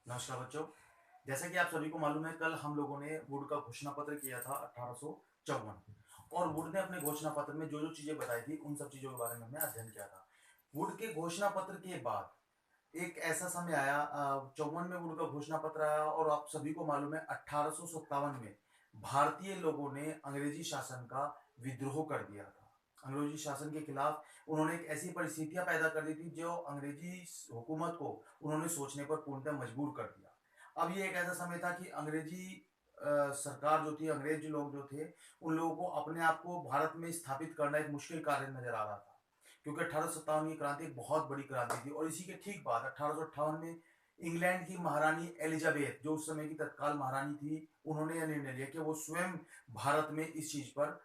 नमस्कार बच्चों। जैसा कि आप सभी को मालूम है, कल हम लोगों ने वुड का घोषणा पत्र किया था 1854। और वुड ने अपने घोषणा पत्र में जो जो चीजें बताई थी उन सब चीजों के बारे में हमने अध्ययन किया था। वुड के घोषणा पत्र के बाद एक ऐसा समय आया, 54 में वुड का घोषणा पत्र आया, और आप सभी को मालूम है 1857 में भारतीय लोगों ने अंग्रेजी शासन का विद्रोह कर दिया था। अंग्रेजी शासन के खिलाफ उन्होंने एक ऐसी परिस्थितियां पैदा कर दी थी जो अंग्रेजी हुकूमत को उन्होंने सोचने पर पूर्णतः मजबूर कर दिया। अब ये एक ऐसा समय था कि अंग्रेजी सरकार जो थी, अंग्रेज लोग जो थे, उन लोगों को अपने आप को भारत में स्थापित करना एक मुश्किल कार्य नजर आ रहा था, क्योंकि 1857 की क्रांति एक बहुत बड़ी क्रांति थी। और इसी के ठीक बाद 1858 में इंग्लैंड की महारानी एलिजाबेथ, जो उस समय की तत्काल महारानी थी, उन्होंने यह निर्णय लिया कि वो स्वयं भारत में इस चीज पर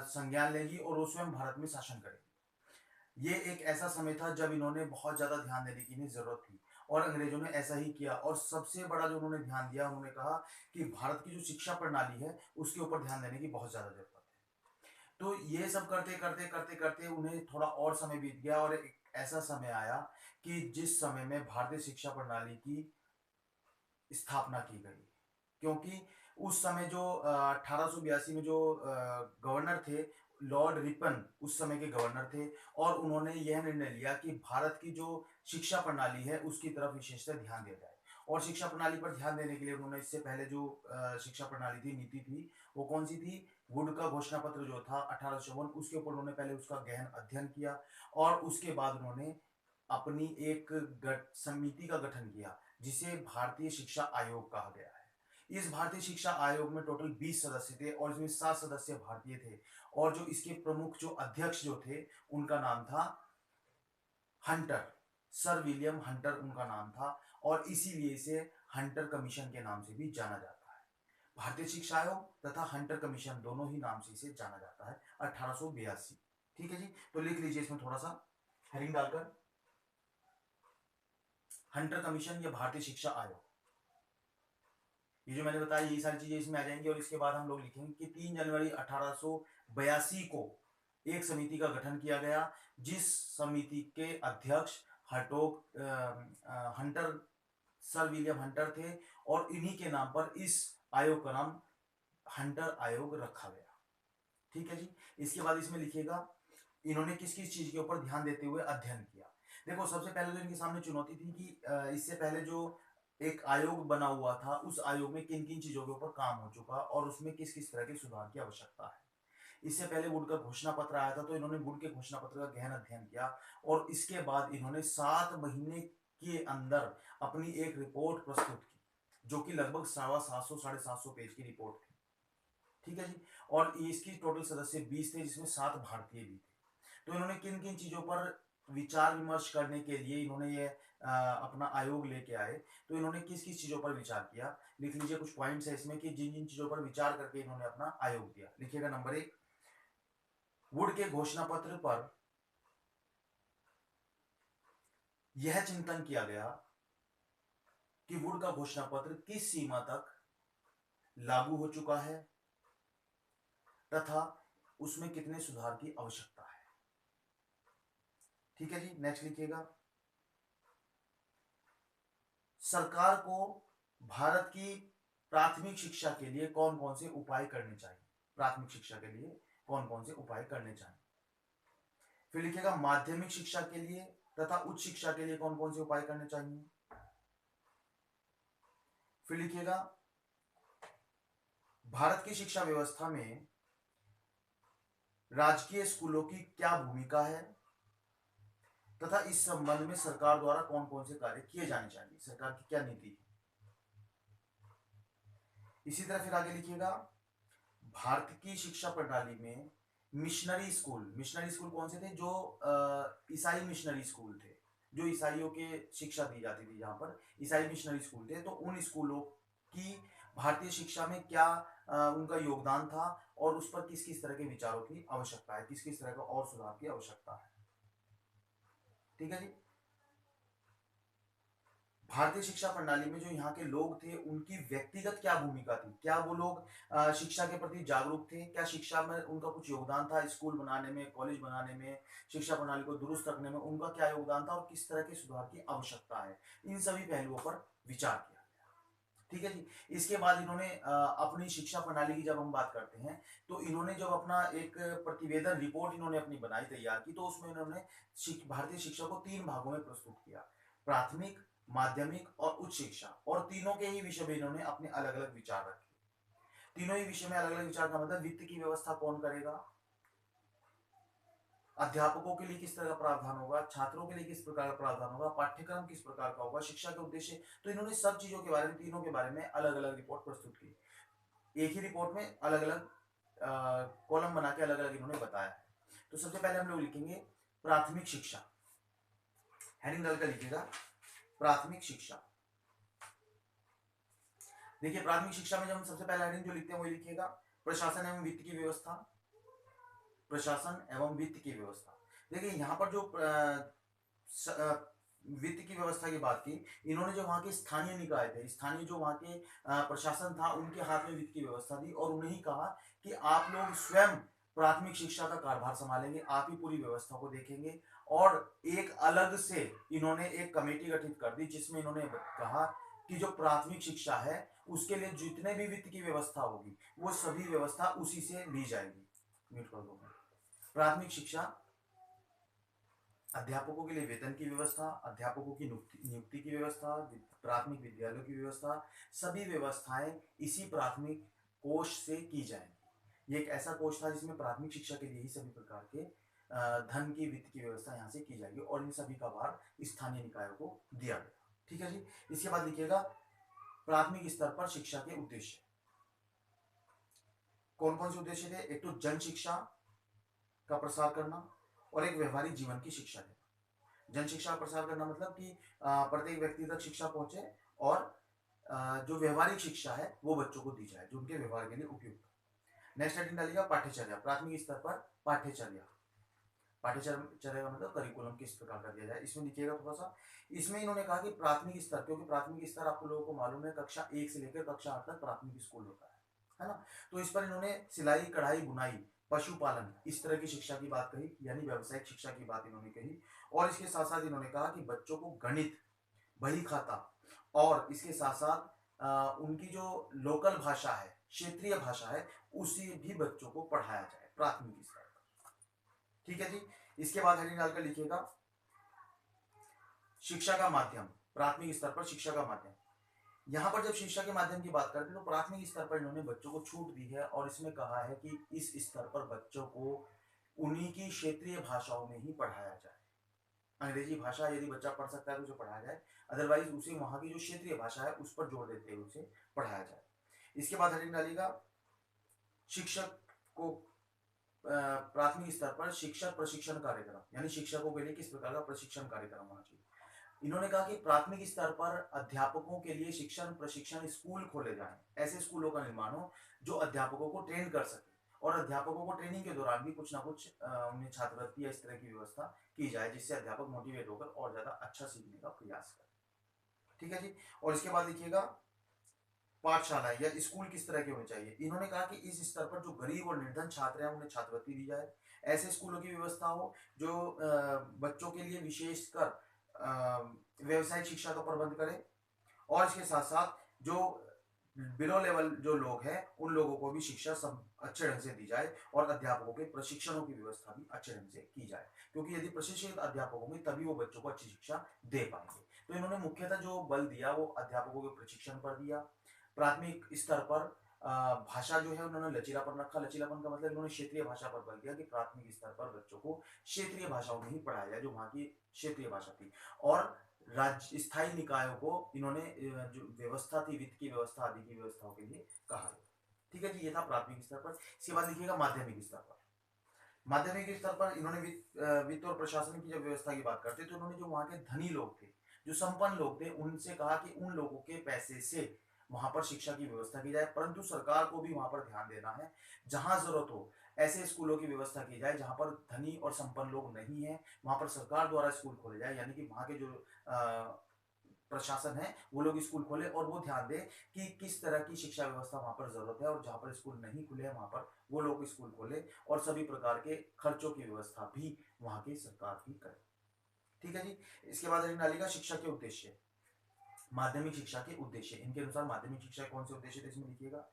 संज्ञान लेगी और वो स्वयं भारत में शासन करेगी। ये एक ऐसा समय था जब इन्होंने बहुत ज्यादा ध्यान देने की इन्हें जरूरत थी, और अंग्रेजों ने ऐसा ही किया। और सबसे बड़ा जो उन्होंने ध्यान दिया, उन्होंने कहा कि भारत की जो शिक्षा प्रणाली है उसके ऊपर ध्यान देने की बहुत ज्यादा जरूरत है। तो ये सब करते करते करते करते उन्हें थोड़ा और समय बीत गया, और एक ऐसा समय आया कि जिस समय में भारतीय शिक्षा प्रणाली की स्थापना की गई। क्योंकि उस समय जो 1882 में जो गवर्नर थे, लॉर्ड रिपन उस समय के गवर्नर थे, और उन्होंने यह निर्णय लिया कि भारत की जो शिक्षा प्रणाली है उसकी तरफ विशेषकर ध्यान दिया जाए। और शिक्षा प्रणाली पर ध्यान देने के लिए उन्होंने इससे पहले जो शिक्षा प्रणाली थी, नीति थी, वो कौन सी थी? वुड का घोषणा पत्र जो था 1854, उसके ऊपर उन्होंने पहले उसका गहन अध्ययन किया, और उसके बाद उन्होंने अपनी एक समिति का गठन किया, जिसे भारतीय शिक्षा आयोग कहा गया है। इस भारतीय शिक्षा आयोग में टोटल 20 सदस्य थे, और इसमें 7 सदस्य भारतीय थे। और जो इसके प्रमुख जो अध्यक्ष जो थे, उनका नाम था हंटर। सर विलियम हंटर उनका नाम था, और इसीलिए इसे हंटर कमीशन के नाम से भी जाना जाता है। भारतीय शिक्षा आयोग तथा हंटर कमीशन दोनों ही नाम से इसे जाना जाता है। 1882। ठीक है जी, तो लिख लीजिए इसमें थोड़ा सा हेडिंग डालकर, हंटर कमीशन या भारतीय शिक्षा आयोग। ये जो मैंने बताया, ये सारी चीजें इसमें आ जाएंगी। और इसके बाद हम लोग लिखेंगे कि 3 जनवरी 1882 को एक समिति का गठन किया गया, जिस समिति के अध्यक्ष हटोक हंटर, सर विलियम हंटर थे, और इन्हीं के नाम पर इस आयोग का नाम हंटर आयोग रखा गया। ठीक है जी। इसके बाद इसमें लिखिएगा इन्होंने किस किस चीज के ऊपर ध्यान देते हुए अध्ययन किया। देखो, सबसे पहले तो इनके सामने चुनौती थी कि इससे पहले जो एक आयोग बना हुआ था, उस आयोग में किन किन चीजों के ऊपर काम हो चुका और उसमें किस किस तरह के सुधार की आवश्यकता है। इससे पहले वुड का घोषणा पत्र आया था, तो इन्होंने वुड के घोषणा पत्र का गहन अध्ययन किया, और इसके बाद इन्होंने 7 महीने के अंदर अपनी एक रिपोर्ट प्रस्तुत की, जो कि लगभग 750 750 पेज की रिपोर्ट थी। ठीक है जी। और इसकी टोटल सदस्य 20 थे, जिसमें 7 भारतीय भी थे। तो इन्होंने किन किन चीजों पर विचार विमर्श करने के लिए इन्होंने ये अपना आयोग लेके आए, तो इन्होंने किस किस चीजों पर विचार किया, लिख लीजिए। कुछ पॉइंट्स है इसमें कि जिन जिन चीजों पर विचार करके इन्होंने अपना आयोग दिया। लिखिएगा नंबर 1, वुड के घोषणा पत्र पर यह चिंतन किया गया कि वुड का घोषणा पत्र किस सीमा तक लागू हो चुका है तथा उसमें कितने सुधार की आवश्यकता है। ठीक है जी, नेक्स्ट लिखिएगा। सरकार को भारत की प्राथमिक शिक्षा के लिए कौन कौन से उपाय करने चाहिए। प्राथमिक शिक्षा के लिए कौन कौन से उपाय करने चाहिए। फिर लिखिएगा माध्यमिक शिक्षा के लिए तथा उच्च शिक्षा के लिए कौन कौन से उपाय करने चाहिए। फिर लिखिएगा भारत की शिक्षा व्यवस्था में राजकीय स्कूलों की क्या भूमिका है तथा इस संबंध में सरकार द्वारा कौन कौन से कार्य किए जाने चाहिए, सरकार की क्या नीति है। इसी तरह फिर आगे लिखिएगा भारत की शिक्षा प्रणाली में मिशनरी स्कूल कौन से थे? जो ईसाई मिशनरी स्कूल थे, जो ईसाइयों के शिक्षा दी जाती थी, जहां पर ईसाई मिशनरी स्कूल थे, तो उन स्कूलों की भारतीय शिक्षा में क्या उनका योगदान था, और उस पर किस किस तरह के विचारों की आवश्यकता है, किस किस तरह का और सुधार की आवश्यकता है। ठीक है जी। भारतीय शिक्षा प्रणाली में जो यहाँ के लोग थे, उनकी व्यक्तिगत क्या भूमिका थी? क्या वो लोग शिक्षा के प्रति जागरूक थे? क्या शिक्षा में उनका कुछ योगदान था स्कूल बनाने में, कॉलेज बनाने में, शिक्षा प्रणाली को दुरुस्त रखने में उनका क्या योगदान था और किस तरह के सुधार की आवश्यकता है? इन सभी पहलुओं पर विचार किया। ठीक है जी। इसके बाद इन्होंने अपनी शिक्षा प्रणाली की जब हम बात करते हैं, तो इन्होंने जब अपना एक प्रतिवेदन रिपोर्ट इन्होंने अपनी बनाई, तैयार की, तो उसमें इन्होंने भारतीय शिक्षा को 3 भागों में प्रस्तुत किया। प्राथमिक, माध्यमिक और उच्च शिक्षा, और तीनों के ही विषय में इन्होंने अपने अलग-अलग विचार रखे। तीनों ही विषय में अलग-अलग विचार का मतलब वित्त की व्यवस्था कौन करेगा? अध्यापकों के लिए किस तरह का प्रावधान होगा, छात्रों के लिए किस प्रकार का प्रावधान होगा, पाठ्यक्रम किस प्रकार का होगा, शिक्षा के उद्देश्य, तो इन्होंने सब चीजों के बारे में, तीनों के बारे में अलग-अलग रिपोर्ट प्रस्तुत की। एक ही रिपोर्ट में अलग-अलग कॉलम बना के अलग-अलग इन्होंने बताया है। तो सबसे पहले हम लोग लिखेंगे प्राथमिक शिक्षा, हेडिंग डालकर लिखिएगा प्राथमिक शिक्षा। देखिए प्राथमिक शिक्षा में जब हम सबसे पहला हेडिंग जो लिखते हैं वो लिखिएगा प्रशासन एवं वित्त की व्यवस्था, प्रशासन एवं वित्त की व्यवस्था। देखिए यहाँ पर जो वित्त की व्यवस्था की बात की, इन्होंने जो वहां के स्थानीय निकाय थे, स्थानीय जो वहां के प्रशासन था, उनके हाथ में वित्त की व्यवस्था दी और उन्हें ही कहा कि आप लोग स्वयं प्राथमिक शिक्षा का कारभार संभालेंगे, आप ही पूरी व्यवस्था को देखेंगे। और एक अलग से इन्होंने एक कमेटी गठित कर दी जिसमें इन्होंने कहा कि जो प्राथमिक शिक्षा है उसके लिए जितने भी वित्त की व्यवस्था होगी वो सभी व्यवस्था उसी से ली जाएगी। म्यूट कर दो। प्राथमिक शिक्षा, अध्यापकों के लिए वेतन की व्यवस्था, अध्यापकों की नियुक्ति की व्यवस्था, प्राथमिक विद्यालयों की व्यवस्था, सभी व्यवस्थाएं इसी प्राथमिक कोष से की जाएंगी। ये एक ऐसा कोष था जिसमें प्राथमिक शिक्षा के लिए ही सभी प्रकार के धन की, वित्त की व्यवस्था यहाँ से की जाएगी और इन सभी का भार स्थानीय निकायों को दिया गया। ठीक है जी। इसके बाद लिखिएगा प्राथमिक स्तर पर शिक्षा के उद्देश्य। कौन कौन से उद्देश्य थे? एक तो जन शिक्षा का प्रसार करना और एक व्यवहारिक जीवन की शिक्षा देना। जन शिक्षा का प्रसार करना मतलब कि प्रत्येक व्यक्ति तक शिक्षा पहुंचे और जो व्यवहारिक शिक्षा है वो बच्चों को दी जाए जो उनके व्यवहार के लिए उपयुक्त। नेक्स्ट हेडिंग डालिएगा पाठ्यचर्या, प्राथमिक स्तर पर पाठ्यचर्या। पाठ्यचर्या का मतलब करिकुलम किस प्रकार का दिया जाए, इसमें लिखिएगा थोड़ा सा। इसमें इन्होंने कहा कि प्राथमिक स्तर, क्योंकि प्राथमिक स्तर आपको लोगों को मालूम है कक्षा 1 से लेकर कक्षा 8 तक प्राथमिक स्कूल होता है ना। तो इस पर इन्होंने सिलाई, कढ़ाई, बुनाई, पशुपालन, इस तरह की शिक्षा की बात कही, यानी व्यावसायिक शिक्षा की बात इन्होंने कही। और इसके साथ साथ इन्होंने कहा कि बच्चों को गणित, बही खाता और इसके साथ साथ उनकी जो लोकल भाषा है, क्षेत्रीय भाषा है, उसी भी बच्चों को पढ़ाया जाए प्राथमिक स्तर पर। ठीक है जी। इसके बाद हेडिंग डालकर लिखिएगा शिक्षा का माध्यम, प्राथमिक स्तर पर शिक्षा का माध्यम। यहाँ पर जब शिक्षा के माध्यम की बात करते हैं तो प्राथमिक स्तर पर इन्होंने बच्चों को छूट दी है और इसमें कहा है कि इस स्तर पर बच्चों को उन्हीं की क्षेत्रीय भाषाओं में ही पढ़ाया जाए। अंग्रेजी भाषा यदि बच्चा पढ़ सकता है तो उसे पढ़ाया जाए, अदरवाइज उसे वहां की जो क्षेत्रीय भाषा है उस पर जोर देते हुए उसे पढ़ाया जाए। इसके बाद हेडिंग डालिएगा शिक्षक को प्राथमिक स्तर पर शिक्षक प्रशिक्षण कार्यक्रम, यानी शिक्षकों के लिए किस प्रकार का प्रशिक्षण कार्यक्रम होना चाहिए। इन्होंने कहा कि प्राथमिक स्तर पर अध्यापकों के लिए शिक्षण प्रशिक्षण स्कूल खोले जाएं, ऐसे स्कूलों का निर्माण हो जो अध्यापकों को ट्रेन कर सके और अध्यापकों को ट्रेनिंग के दौरान भी कुछ ना कुछ उन्हें छात्रवृत्ति या इस तरह की व्यवस्था की जाए जिससे अध्यापक मोटिवेट होकर और ज्यादा अच्छा सीखने का प्रयास करें। ठीक है जी। और इसके बाद देखिएगा पाठशाला या स्कूल किस तरह के होने चाहिए। इन्होंने कहा कि इस स्तर पर जो गरीब और निर्धन छात्र हैं उन्हें छात्रवृत्ति दी जाए, ऐसे स्कूलों की व्यवस्था हो जो बच्चों के लिए विशेषकर व्यवसायिक शिक्षा का प्रबंध करे और इसके साथ साथ जो बिलो लेवल जो लोग हैं उन लोगों को भी शिक्षा सब अच्छे ढंग से दी जाए और अध्यापकों के प्रशिक्षणों की व्यवस्था भी अच्छे ढंग से की जाए, क्योंकि यदि प्रशिक्षित अध्यापक होंगे तभी वो बच्चों को अच्छी शिक्षा दे पाएंगे। तो इन्होंने मुख्यतः जो बल दिया वो अध्यापकों के प्रशिक्षण पर दिया। प्राथमिक स्तर पर भाषा जो है उन्होंने लचीलापन रखा। लचीलापन का मतलब इन्होंने क्षेत्रीय भाषा पर बल दिया कि प्राथमिक स्तर पर बच्चों को क्षेत्रीय भाषाओं में ही पढ़ाया जाए जो वहाँ की क्षेत्रीय भाषा थी। और राज्य स्थायी निकायों को इन्होंने जो व्यवस्था थी वित्त की व्यवस्था आदि की व्यवस्थाओं के लिए कहा गया। ठीक है जी। ये था प्राथमिक स्तर पर। इसके बाद लिखिएगा माध्यमिक स्तर पर। माध्यमिक स्तर पर इन्होंने वित्त और प्रशासन की जब व्यवस्था की बात करते तो उन्होंने जो वहाँ के धनी लोग थे, जो संपन्न लोग थे, उनसे कहा कि उन लोगों के पैसे से वहां पर शिक्षा की व्यवस्था की जाए, परंतु सरकार को भी वहां पर ध्यान देना है। जहां जरूरत हो ऐसे स्कूलों की व्यवस्था की जाए जहां पर धनी और संपन्न लोग नहीं है, वहां पर सरकार द्वारा स्कूल खोले जाए, यानी कि वहां के जो प्रशासन है वो लोग स्कूल खोले और वो ध्यान दे कि किस तरह की शिक्षा व्यवस्था वहाँ पर ज़रूरत है, और जहाँ पर स्कूल नहीं खुले हैं वहाँ पर वो लोग स्कूल खोले और सभी प्रकार के खर्चों की व्यवस्था भी वहाँ की सरकार ही करे। ठीक है जी। इसके बाद निकालिएगा शिक्षा के उद्देश्य। माध्यमिक शिक्षा के उद्देश्य, इनके अनुसार माध्यमिक शिक्षा के कौन से उद्देश्य थे इसमें लिखिएगा।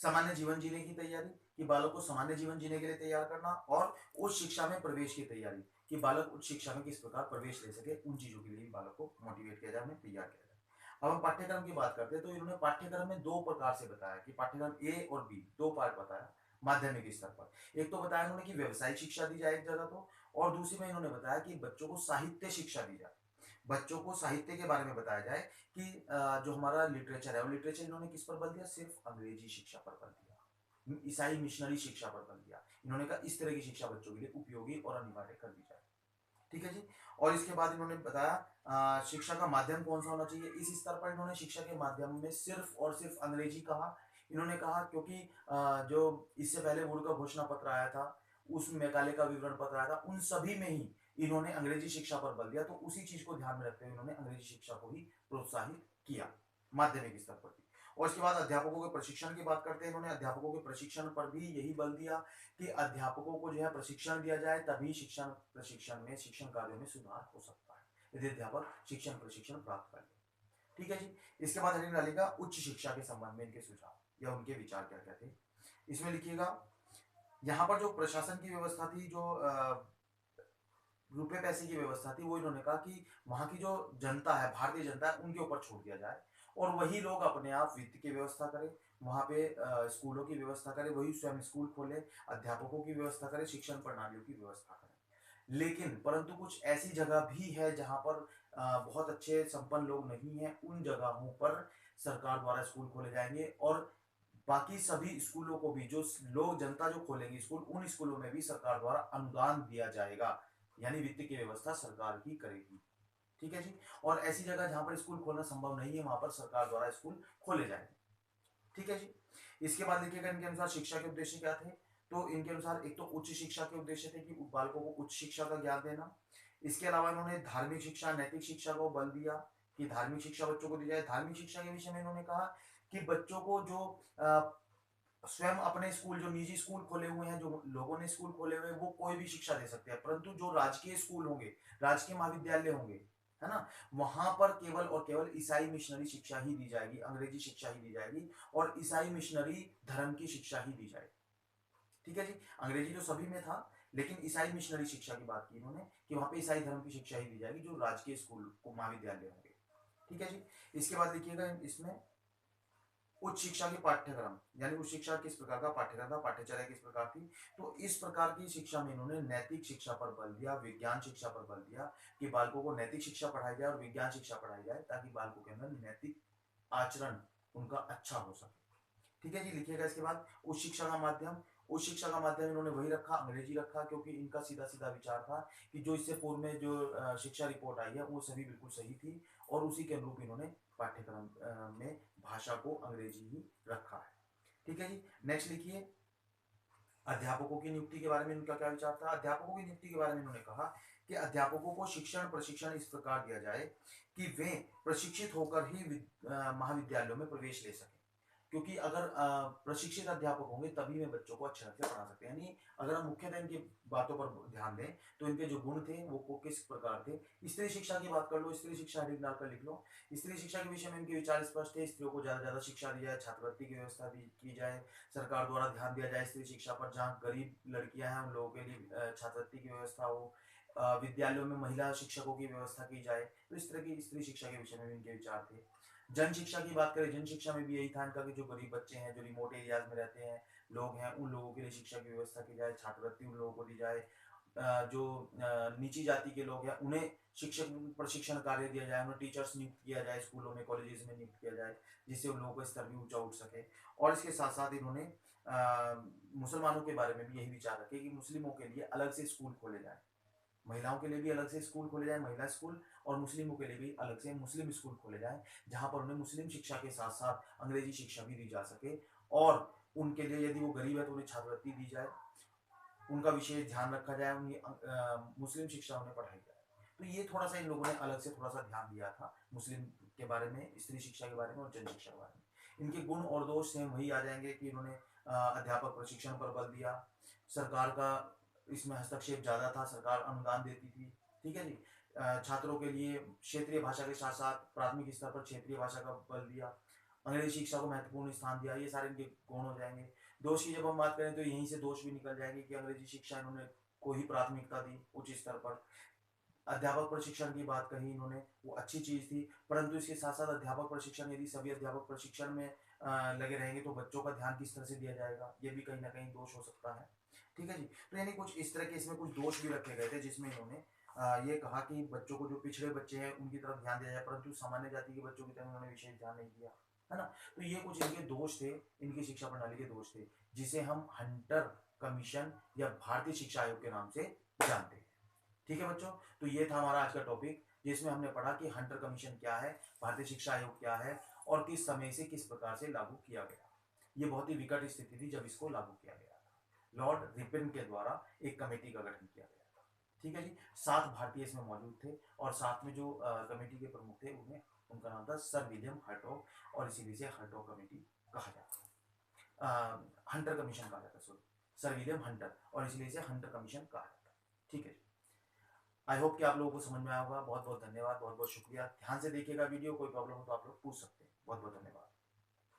सामान्य जीवन जीने की तैयारी, कि बालक को सामान्य जीवन जीने के लिए तैयार करना, और उच्च शिक्षा में प्रवेश की तैयारी, कि बालक उच्च शिक्षा में किस प्रकार प्रवेश ले सके, उन चीजों के लिए भी बालक को मोटिवेट किया जाए, उन्हें तैयार किया जाए। अब हम पाठ्यक्रम की बात करते हैं तो इन्होंने पाठ्यक्रम में दो प्रकार से बताया कि पाठ्यक्रम ए और बी, दो पार्ट बताया माध्यमिक स्तर पर। एक तो बताया उन्होंने कि व्यवसायिक शिक्षा दी जाए एक जगह तो, और दूसरी में इन्होंने बताया कि बच्चों को साहित्य शिक्षा दी जाए, बच्चों को साहित्य के बारे में बताया जाए कि जो हमारा लिटरेचर है वो लिटरेचर इन्होंने किस पर बल दिया, सिर्फ अंग्रेजी शिक्षा पर बल दिया, ईसाई मिशनरी शिक्षा पर बल दिया। इन्होंने कहा इस तरह की शिक्षा बच्चों के लिए उपयोगी और अनिवार्य कर दी जाए। ठीक है जी। और इसके बाद इन्होंने बताया शिक्षा का माध्यम कौन सा होना चाहिए। इस स्तर पर इन्होंने शिक्षा के माध्यम में सिर्फ और सिर्फ अंग्रेजी कहा। इन्होंने कहा क्योंकि जो इससे पहले बोर्ड का घोषणा पत्र आया था, उस मैकाले का विवरण पत्र आया था, उन सभी में ही इन्होंने अंग्रेजी शिक्षा पर बल दिया, तो उसी चीज को ध्यान में रखते हुए इन्होंने अंग्रेजी शिक्षा को ही प्रोत्साहित किया माध्यमिक स्तर पर भी। और इसके बाद अध्यापकों के प्रशिक्षण की बात करते हैं, इन्होंने अध्यापकों के प्रशिक्षण पर भी यही बल दिया कि अध्यापकों को जो है प्रशिक्षण दिया जाए, तभी शिक्षण प्रशिक्षण में शिक्षण कार्यों में सुधार हो सकता है, यदि अध्यापक शिक्षण प्रशिक्षण प्राप्त कर ले। ठीक है जी। इसके बाद हेडिंग डालिएगा उच्च शिक्षा के संबंध में इनके सुझाव या उनके विचार क्या क्या थे। इसमें लिखिएगा यहाँ पर जो प्रशासन की व्यवस्था थी, जो रुपए पैसे की व्यवस्था थी, वो इन्होंने कहा कि वहां की जो जनता है, भारतीय जनता है, उनके ऊपर छोड़ दिया जाए और वही लोग अपने आप वित्त की व्यवस्था करें, वहां पे स्कूलों की व्यवस्था करें, वही स्वयं स्कूल खोले, अध्यापकों की व्यवस्था करें, शिक्षण प्रणालियों की व्यवस्था करें। लेकिन परंतु कुछ ऐसी जगह भी है जहां पर बहुत अच्छे संपन्न लोग नहीं है, उन जगहों पर सरकार द्वारा स्कूल खोले जाएंगे और बाकी सभी स्कूलों को भी, जो लोग जनता जो खोलेंगे स्कूल, उन स्कूलों में भी सरकार द्वारा अनुदान दिया जाएगा, यानी वित्त की व्यवस्था सरकार ही करेगी। ठीक है जी। और ऐसी जगह जहां पर स्कूल खोलना संभव नहीं है, वहां पर सरकार द्वारा स्कूल खोले जाएंगे। ठीक है जी। इसके बाद देखिएगा इनके अनुसार शिक्षा के उद्देश्य क्या थे। तो इनके अनुसार एक तो उच्च शिक्षा के उद्देश्य थे कि बालकों को उच्च शिक्षा का ज्ञान देना। इसके अलावा इन्होंने धार्मिक शिक्षा, नैतिक शिक्षा को बल दिया कि धार्मिक शिक्षा बच्चों को दी जाए। धार्मिक शिक्षा के विषय में इन्होंने कहा कि बच्चों को जो स्वयं अपने स्कूल, जो निजी स्कूल खोले हुए हैं, जो लोगों ने स्कूल खोले हुए हैं, वो कोई भी शिक्षा दे सकते हैं, परंतु जो राजकीय स्कूल होंगे, राजकीय महाविद्यालय होंगे, है ना, वहां पर केवल और केवल ईसाई मिशनरी शिक्षा ही दी जाएगी, अंग्रेजी शिक्षा ही दी जाएगी और ईसाई मिशनरी धर्म की शिक्षा ही दी जाएगी। ठीक है जी। अंग्रेजी तो सभी में था, लेकिन ईसाई मिशनरी शिक्षा की बात की इन्होंने कि वहां पे ईसाई धर्म की शिक्षा ही दी जाएगी, जो राजकीय स्कूल को महाविद्यालय होंगे। ठीक है जी। इसके बाद लिखिएगा इसमें उच्च शिक्षा के पाठ्यक्रम, यानी उच्च शिक्षा किस प्रकार का पाठ्यक्रम था, पाठ्यचर्या किस प्रकार थी। तो इस प्रकार की शिक्षा में इन्होंने नैतिक शिक्षा पर बल दिया, विज्ञान शिक्षा पर बल दिया कि बालकों को नैतिक शिक्षा पढ़ाई जाए और विज्ञान शिक्षा पढ़ाई जाए, ताकि बालकों के अंदर नैतिक आचरण उनका अच्छा हो सके। ठीक है जी। लिखिएगा इसके बाद उच्च शिक्षा का माध्यम। उच्च शिक्षा का माध्यम इन्होंने वही रखा, अंग्रेजी रखा, क्योंकि इनका सीधा सीधा विचार था कि जो इससे पूर्व में जो शिक्षा रिपोर्ट आई है वो सभी बिल्कुल सही थी और उसी के अनुरूप इन्होंने पाठ्यक्रम में भाषा को अंग्रेजी ही रखा है। ठीक है जी। नेक्स्ट लिखिए अध्यापकों की नियुक्ति के बारे में इनका क्या विचार था। अध्यापकों की नियुक्ति के बारे में इन्होंने कहा कि अध्यापकों को शिक्षण प्रशिक्षण इस प्रकार दिया जाए कि वे प्रशिक्षित होकर ही महाविद्यालयों में प्रवेश ले सकें, क्योंकि अगर प्रशिक्षित अध्यापक होंगे तभी वे बच्चों को अच्छे ढंग से पढ़ा सकते हैं। यानी अगर हम मुख्यतः इनकी बातों पर ध्यान दें तो इनके जो गुण थे वो किस प्रकार थे। स्त्री शिक्षा की बात कर लो, स्त्री शिक्षा हेडिंग डालकर लिख लो। स्त्री शिक्षा के विषय में इनके विचार स्पष्ट थे, स्त्रियों को ज्यादा ज्यादा शिक्षा दी जाए, छात्रवृत्ति की व्यवस्था की जाए, सरकार द्वारा ध्यान दिया जाए स्त्री शिक्षा पर, जहाँ गरीब लड़कियां हैं उन लोगों के लिए छात्रवृत्ति की व्यवस्था हो, विद्यालयों में महिला शिक्षकों की व्यवस्था की जाए। तो इस तरह की स्त्री शिक्षा के विषय में इनके विचार थे। जन शिक्षा की बात करें, जन शिक्षा में भी यही था इनका कि जो गरीब बच्चे हैं, जो रिमोट एरियाज में रहते हैं लोग हैं, उन लोगों के लिए शिक्षा की व्यवस्था की जाए, छात्रवृत्ति उन लोगों को दी जाए। जो नीची जाति के लोग हैं उन्हें शिक्षक प्रशिक्षण कार्य दिया जाए, उन्हें टीचर्स नियुक्त किया जाए, स्कूलों में कॉलेजेस में नियुक्त किया जाए, जिससे उन लोगों का स्तर भी ऊंचा उठ सके। और इसके साथ साथ इन्होंने मुसलमानों के बारे में भी यही विचार रखे कि मुस्लिमों के लिए अलग से स्कूल खोले जाए, महिलाओं के लिए भी अलग से स्कूल खोले जाए, महिला स्कूल, और मुस्लिमों के लिए भी अलग से मुस्लिम स्कूल खोले जाए, जहां पर उन्हें मुस्लिम शिक्षा के साथ साथ अंग्रेजी शिक्षा भी दी जा सके। और उनके लिए यदि वो गरीब है तो उन्हें छात्रवृत्ति दी जाए, उनका विशेष ध्यान रखा जाए, उन्हें मुस्लिम शिक्षा उन्हें पढ़ाई जाए। तो ये थोड़ा सा इन लोगों ने अलग से थोड़ा सा ध्यान दिया था मुस्लिम के बारे में, स्त्री शिक्षा के बारे में और जन शिक्षा के बारे में। इनके गुण और दोष सेम वही आ जाएंगे कि इन्होंने अध्यापक प्रशिक्षण पर बल दिया, सरकार का इसमें हस्तक्षेप ज़्यादा था, सरकार अनुदान देती थी, ठीक है जी। छात्रों के लिए क्षेत्रीय भाषा के साथ साथ प्राथमिक स्तर पर क्षेत्रीय भाषा का बल दिया, अंग्रेजी शिक्षा को महत्वपूर्ण स्थान दिया। ये सारे इनके गुण हो जाएंगे। दोष की जब हम बात करें तो यहीं से दोष भी निकल जाएंगे कि अंग्रेजी शिक्षा इन्होंने को ही प्राथमिकता दी उच्च स्तर पर। अध्यापक प्रशिक्षण की बात कही इन्होंने, वो अच्छी चीज़ थी, परंतु इसके साथ-साथ अध्यापक प्रशिक्षण, यदि सभी अध्यापक प्रशिक्षण में लगे रहेंगे तो बच्चों का ध्यान किस तरह से दिया जाएगा, ये भी कहीं न कहीं दोष हो सकता है। ठीक है जी? तो यानी कुछ इस तरह के इसमें कुछ दोष भी रखे गए थे जिसमें इन्होंने ये कहा कि बच्चों को, जो पिछड़े बच्चे हैं उनकी तरफ ध्यान दिया जाए, परंतु सामान्य जाति के बच्चों की तरफ उन्होंने विशेष ध्यान नहीं दिया। है ना? तो ये कुछ इनके दोष थे, इनकी शिक्षा प्रणाली के दोष थे, जिसे हम हंटर कमीशन या भारतीय शिक्षा आयोग के नाम से जानते हैं। ठीक है बच्चों, तो ये था हमारा आज का टॉपिक, जिसमें हमने पढ़ा कि हंटर कमीशन क्या है, भारतीय शिक्षा आयोग क्या है और किस समय से किस प्रकार से लागू किया गया। ये बहुत ही विकट स्थिति थी जब इसको लागू किया गया था। लॉर्ड रिपन के द्वारा एक कमेटी का गठन किया गया था। ठीक है जी। 7 भारतीय इसमें मौजूद थे और साथ में जो कमेटी के प्रमुख थे उन्हें, उनका नाम था सर विलियम हर्टॉग, और इसीलिए से हर्टॉग कमेटी कहा जाता है। हंटर कमीशन कहा जाता है, सॉरी, सर विलियम हंटर, और इसलिए इसे हंटर कमीशन कहा जाता है। ठीक है। आई होप कि आप लोगों को समझ में आया होगा। बहुत बहुत धन्यवाद, बहुत बहुत शुक्रिया। ध्यान से देखिएगा वीडियो, कोई प्रॉब्लम हो तो आप लोग पूछ सकते हैं। बहुत बहुत धन्यवाद।